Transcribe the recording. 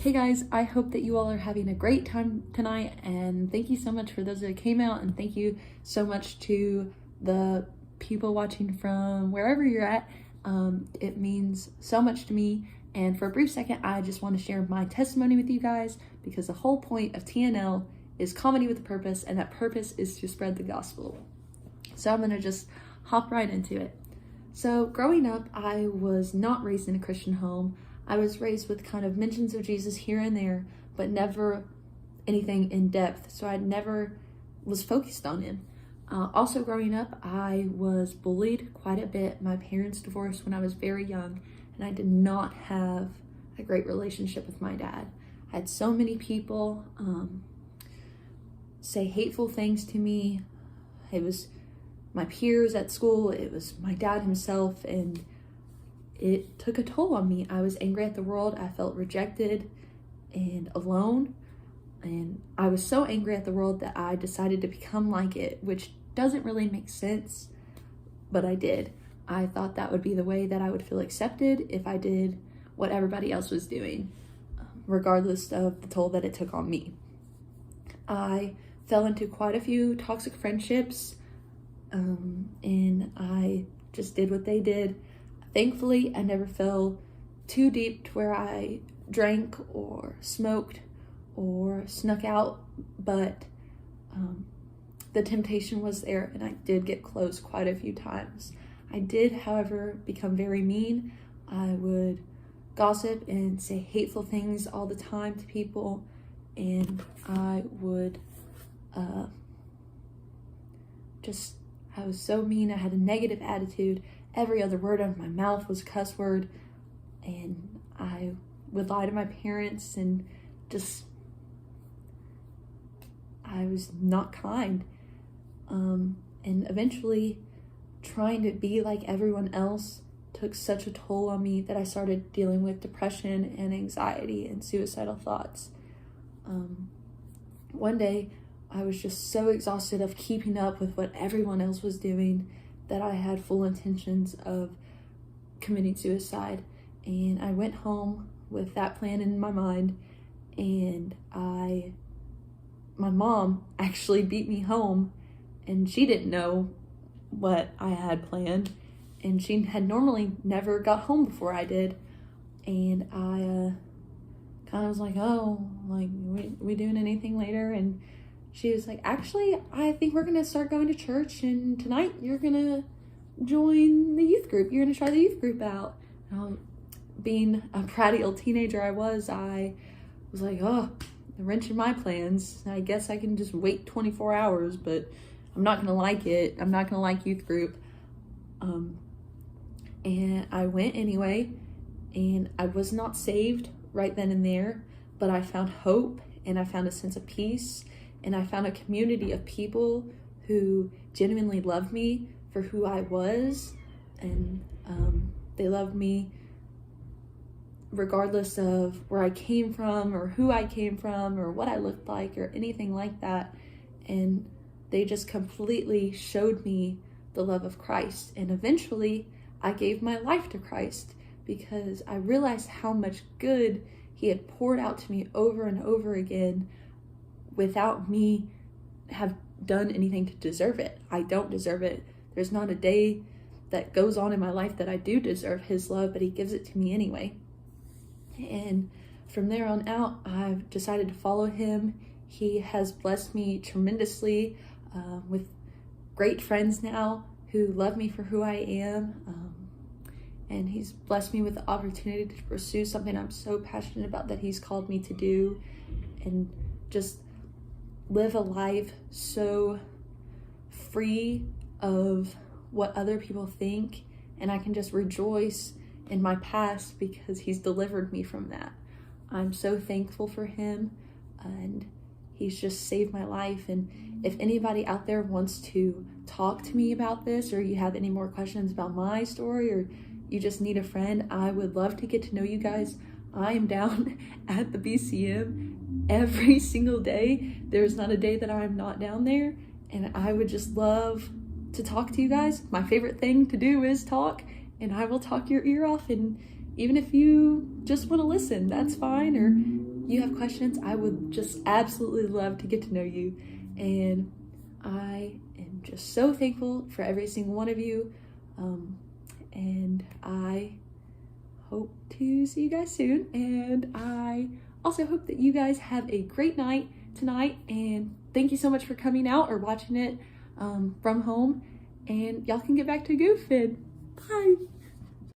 Hey guys, I hope that you all are having a great time tonight, and thank you so much for those that came out, and thank you so much to the people watching from wherever you're at. It means so much to me, and for a brief second I just want to share my testimony with you guys, because the whole point of TNL is comedy with a purpose, and that purpose is to spread the gospel. So I'm gonna just hop right into it. So growing up, I was not raised in a Christian home. I was raised with kind of mentions of Jesus here and there, but never anything in depth. So I never was focused on him. Also growing up, I was bullied quite a bit. My parents divorced when I was very young, and I did not have a great relationship with my dad. I had so many people say hateful things to me. It was my peers at school, it was my dad himself, and it took a toll on me. I was angry at the world. I felt rejected and alone. And I was so angry at the world that I decided to become like it, which doesn't really make sense, but I did. I thought that would be the way that I would feel accepted if I did what everybody else was doing, regardless of the toll that it took on me. I fell into quite a few toxic friendships, and I just did what they did. Thankfully, I never fell too deep to where I drank or smoked or snuck out, but the temptation was there, and I did get close quite a few times. I did, however, become very mean. I would gossip and say hateful things all the time to people, and I would I was so mean. I had a negative attitude. Every other word out of my mouth was a cuss word, and I would lie to my parents, and I was not kind. And eventually, trying to be like everyone else took such a toll on me that I started dealing with depression and anxiety and suicidal thoughts. One day, I was just so exhausted of keeping up with what everyone else was doing that I had full intentions of committing suicide. And I went home with that plan in my mind, and my mom actually beat me home, and she didn't know what I had planned, and she had normally never got home before I did. And I kind of was like, oh, like, we doing anything later? And she was like, actually, I think we're gonna start going to church, and tonight you're gonna join the youth group. You're gonna try the youth group out. Being a bratty old teenager I was like, oh, the wrench in my plans. I guess I can just wait 24 hours, but I'm not gonna like it. I'm not gonna like youth group. And I went anyway, and I was not saved right then and there, but I found hope, and I found a sense of peace, and I found a community of people who genuinely loved me for who I was, and they loved me regardless of where I came from or who I came from or what I looked like or anything like that. And they just completely showed me the love of Christ. And eventually I gave my life to Christ because I realized how much good he had poured out to me over and over again without me have done anything to deserve it. I don't deserve it. There's not a day that goes on in my life that I do deserve his love, but he gives it to me anyway. And from there on out, I've decided to follow him. He has blessed me tremendously with great friends now who love me for who I am. And he's blessed me with the opportunity to pursue something I'm so passionate about that he's called me to do, and just live a life so free of what other people think, and I can just rejoice in my past because he's delivered me from that. I'm so thankful for him, and he's just saved my life. And if anybody out there wants to talk to me about this, or you have any more questions about my story, or you just need a friend, I would love to get to know you guys. I am down at the BCM every single day. There's not a day that I'm not down there, and I would just love to talk to you guys. My favorite thing to do is talk, and I will talk your ear off. And even if you just want to listen, that's fine. Or you have questions, I would just absolutely love to get to know you. And I am just so thankful for every single one of you. And I hope to see you guys soon. And I also hope that you guys have a great night tonight. And thank you so much for coming out or watching it from home. And y'all can get back to goofing. Bye.